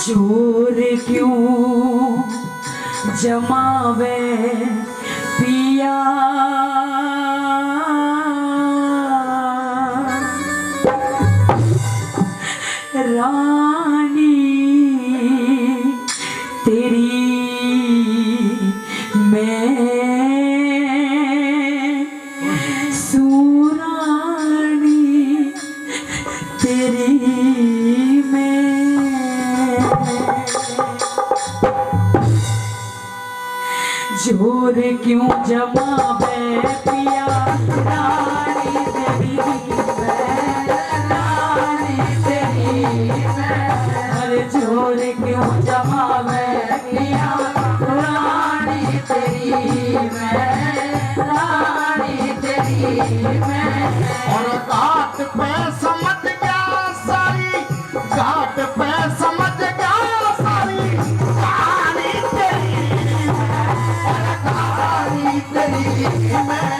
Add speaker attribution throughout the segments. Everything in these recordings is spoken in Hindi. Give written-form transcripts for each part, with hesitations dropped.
Speaker 1: जोर क्यों जमावे पिया रानी तेरी मैं सुरानी तेरी मैं जोर क्यों जमावे पिया रानी तेरी अरे जोर क्यों जमावे पिया रानी तेरी मैं
Speaker 2: और घाट पे समझ गया सारी घाट पे समझ गया सारी कहानी तेरी मैं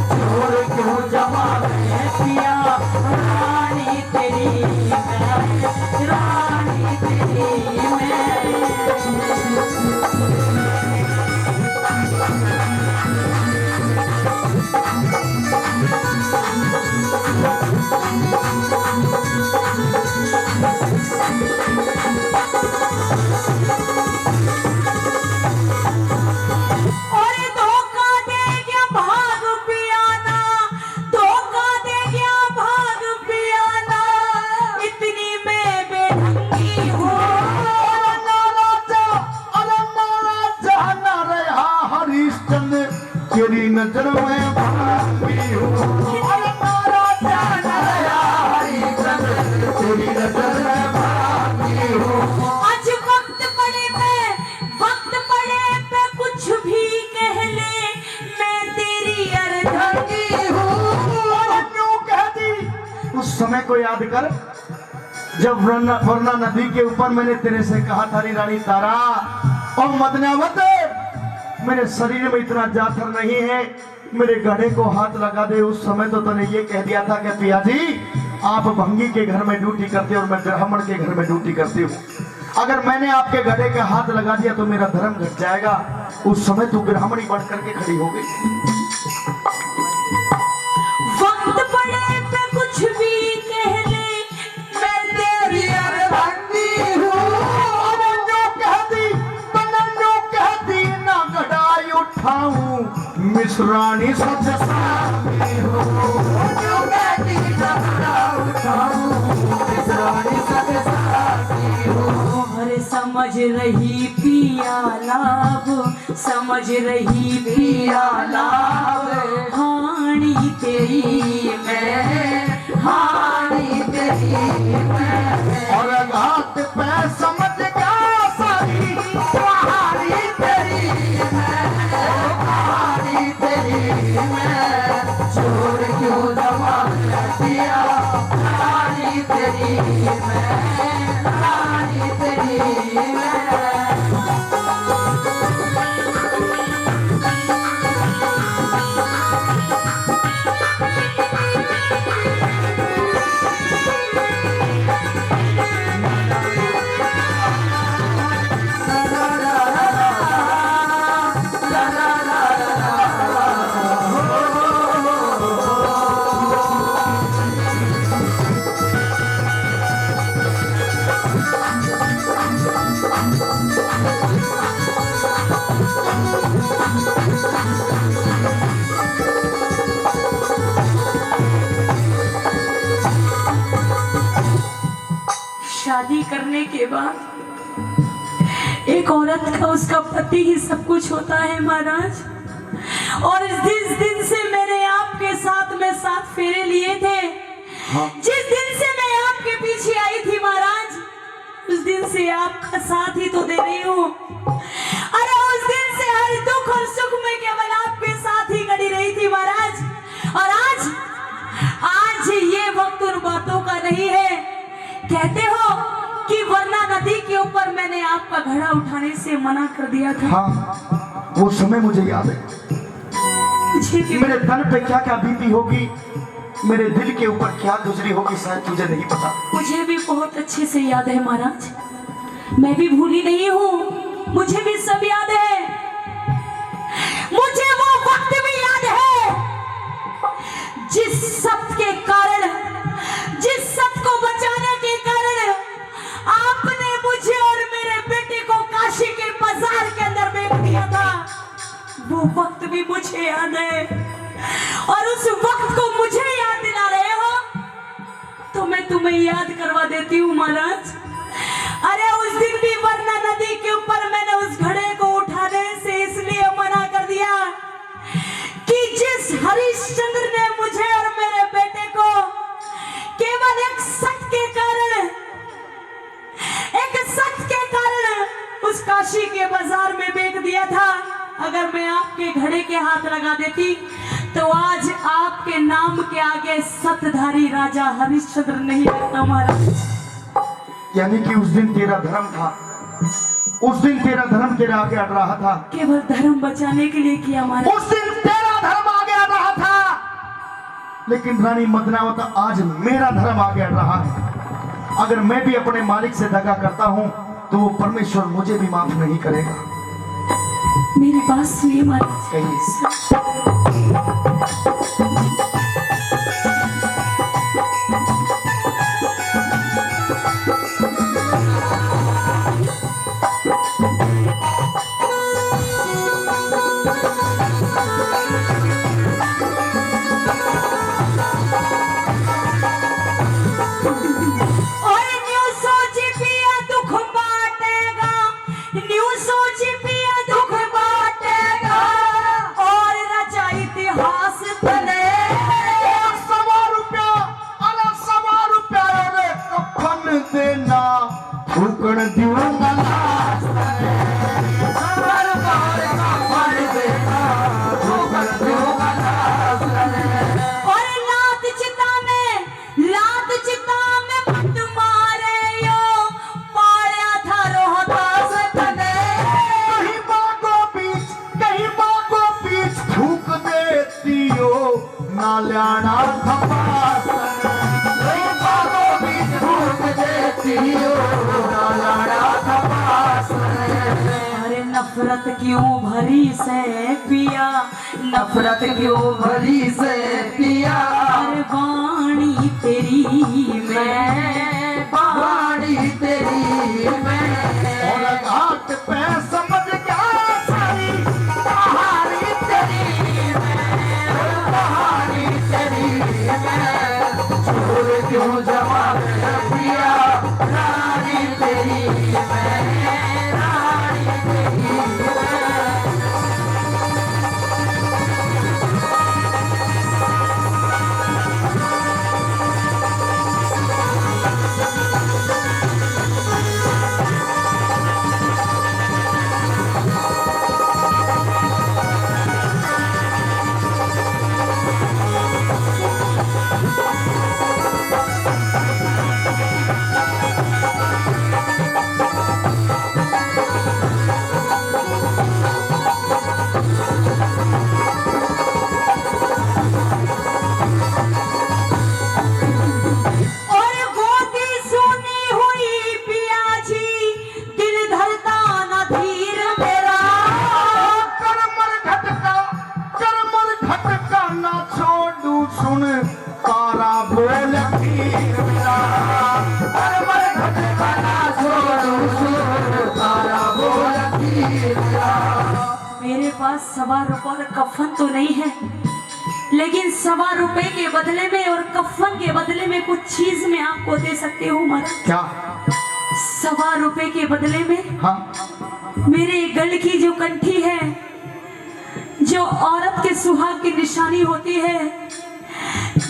Speaker 1: जोर क्यों जमावे पिया रानी तेरी मैं
Speaker 2: तेरी नजर में भागी हूँ तेरी नजर में भागी हूँ
Speaker 1: आज वक्त पड़े पे कुछ भी कह ले मैं तेरी अर्धांगी हूँ
Speaker 2: क्यों कहती उस समय को याद कर जब वरना नदी के ऊपर मैंने तेरे से कहा था रानी तारा और मदनावत मेरे शरीर में इतना जाथर नहीं है मेरे गढ़े को हाथ लगा दे। उस समय तो तूने ये कह दिया था कि पिया जी आप भंगी के घर में ड्यूटी करते हो और मैं ब्राह्मण के घर में ड्यूटी करती हूँ। अगर मैंने आपके गढ़े का हाथ लगा दिया तो मेरा धर्म घट जाएगा। उस समय तू ब्राह्मणी बन करके खड़ी हो गई।
Speaker 1: वक्त पड़े पे कुछ भी कह ले मैं तेरी अर्धांगी हूँ
Speaker 2: मिश्रानी सच
Speaker 1: समझ रही पिया लाभ समझ रही पिया लाभ हानी तेरी मैं
Speaker 2: और घाट पे समझ गया सारी कहानी तेरी मैं
Speaker 1: जोर क्यों जमावे पिया रानी तेरी मैं शादी करने के बाद एक औरत का उसका पति ही सब कुछ होता है महाराज। और इस दिन से मैंने आपके साथ में 7 फेरे लिए थे।
Speaker 2: हाँ।
Speaker 1: जिस दिन से मैं आपके पीछे आई थी महाराज उस दिन से आपका साथ ही तो दे रही हूँ। अरे उस दिन से हर दुख और सुख में केवल आपके साथ ही खड़ी रही थी महाराज। और आज ये वक्त उन बातों का नहीं है। कहते हो कि वरना नदी के ऊपर मैंने आपका घड़ा उठाने से मना कर दिया था।
Speaker 2: हाँ, वो समय मुझे याद है। मेरे तन पे क्या क्या बीती होगी, मेरे दिल के ऊपर क्या गुजरी होगी, शायद तुझे नहीं पता।
Speaker 1: मुझे भी बहुत अच्छे से याद है महाराज। मैं भी भूली नहीं हूँ, मुझे भी सब याद है। मुझे वो वक्त भी याद है जिस सत्य के कारण, जिस सत्य को बचाने के कारण आपने मुझे और मेरे बेटे को काशी के बाजार के अंदर बेच दिया था। वो वक्त भी मुझे याद है, और उस वक्त को मुझे याद दिला रहे हो तो मैं तुम्हें याद करवा देती हूँ महाराज। अरे उस दिन भी वरना नदी के ऊपर मैंने उस घड़े को उठाने से इसलिए मना कर दिया कि जिस हरिश्चंद्र ने मुझे और मेरे बेटे को केवल एक सत्य के कारण, एक सत्य के कारण उस काशी के बाजार में बेच दिया था, अगर मैं आपके घड़े के हाथ लगा देती तो आज आपके नाम के आगे सतधारी राजा हरिश्चंद्र नहीं रहता महाराज।
Speaker 2: यानी कि उस दिन तेरा धर्म था, उस दिन तेरा धर्म तेरे आगे अड़ रहा था,
Speaker 1: केवल धर्म बचाने के लिए किया महाराज।
Speaker 2: उस दिन तेरा धर्म आगे अड़ रहा था, लेकिन रानी मदनावत आज मेरा धर्म आगे अड़ रहा है। अगर मैं भी अपने मालिक से दगा करता हूं तो वो परमेश्वर मुझे भी माफ नहीं करेगा।
Speaker 1: मेरी बात सुनिए महाराज।
Speaker 2: कहिए।
Speaker 1: अरे नफरत क्यों भरी से पिया, नफरत क्यों भरी से पिया, अरे वाणी तेरी मैं, वाणी तेरी मैं,
Speaker 2: और घाट पे समझ गया सारी कहानी तेरी मैं, कहानी तेरी मैं, छोड़ क्यों जवाब दिया रानी तेरी मैं, रानी तेरी मैं।
Speaker 1: मेरे पास ₹1.25 और कफन तो नहीं है, लेकिन ₹1.25 के बदले में और कफन के बदले में कुछ चीज मैं आपको दे सकती हूँ महाराज।
Speaker 2: क्या?
Speaker 1: ₹1.25 के बदले में
Speaker 2: हाँ?
Speaker 1: मेरे गल की जो कंठी है, जो औरत के सुहाग की निशानी होती है,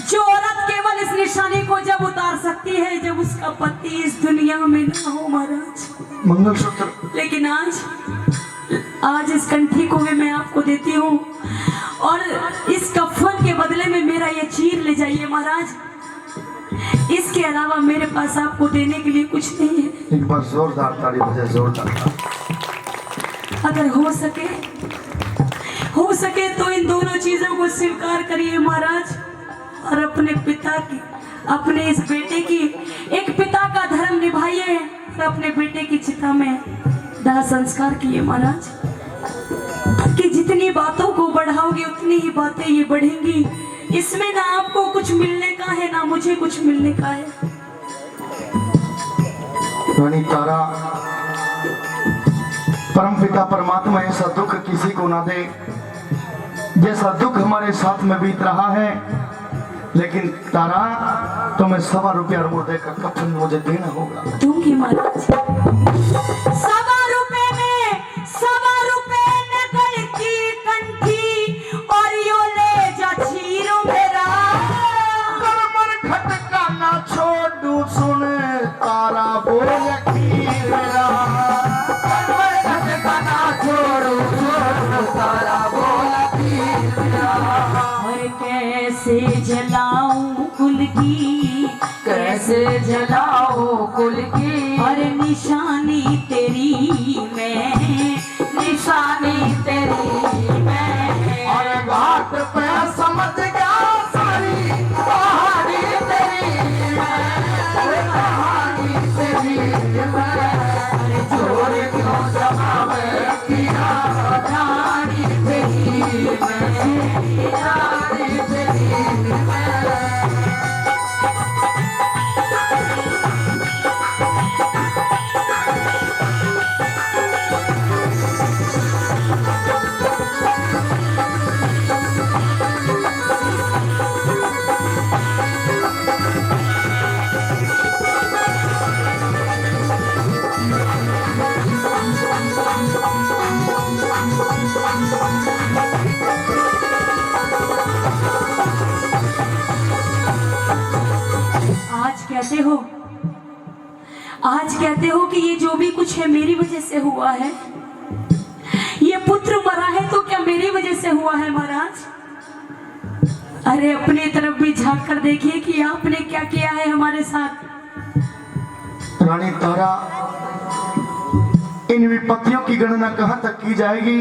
Speaker 1: जो औरत केवल इस निशानी को जब उतार सकती है जब उसका पति इस दुनिया में ना हो महाराज।
Speaker 2: मंगलसूत्र।
Speaker 1: लेकिन आज इस कंठी को भी मैं आपको देती हूँ, और इस कफन के बदले में मेरा ये चीर ले जाइए महाराज। इसके अलावा मेरे पास आपको देने के लिए कुछ नहीं है।
Speaker 2: एक बार जोरदार ताली बजाए, जोरदार।
Speaker 1: अगर हो सके तो इन दोनों चीजों को स्वीकार करिए महाराज, और अपने पिता की, अपने इस बेटे की, एक पिता का धर्म निभाइए, पर अपने बेटे की चिता में दाह संस्कार किए महाराज, कि जितनी बातों को बढ़ाओगे उतनी ही बातें ये बढ़ेंगी। इसमें ना आपको कुछ मिलने का है ना मुझे कुछ मिलने का है।
Speaker 2: रानी तारा, परमपिता परमात्मा ऐसा दुख किसी को ना दे जैसा दुख हमारे साथ में बीत रहा है। लेकिन तारा, तुम्हें 1.25 रुपया मुर्दे का कफन मुझे देना होगा।
Speaker 1: दूंगी महाराज। 1.25 रुपए में 1.25 रुपए नकल की कंठी और यो ले जा चीरो मेरा।
Speaker 2: करमर खटका ना छोड़ू सुन तारा बोल खीर मेरा। करमर खटका ना छोड़ू सुन तारा बोल खीर मेरा।
Speaker 1: और कैसे जलाऊं कुल की,
Speaker 3: कैसे जलाओ कुल की,
Speaker 1: और निशानी तेरी मैं,
Speaker 3: निशानी तेरी मैं।
Speaker 2: और घाट पे समझ गया सारी कहानी तेरी मैं, कहानी तेरी मैं। जोर क्यों जमावे किया रानी तेरी मैं, रानी तेरी मैं।
Speaker 1: आज कहते हो कि ये जो भी कुछ है मेरी वजह से हुआ है। ये पुत्र मरा है तो क्या मेरी वजह से हुआ है महाराज? अरे अपनी तरफ भी झांक कर देखिए कि आपने क्या किया है हमारे साथ।
Speaker 2: रानी तारा, इन विपत्तियों की गणना कहां तक की जाएगी?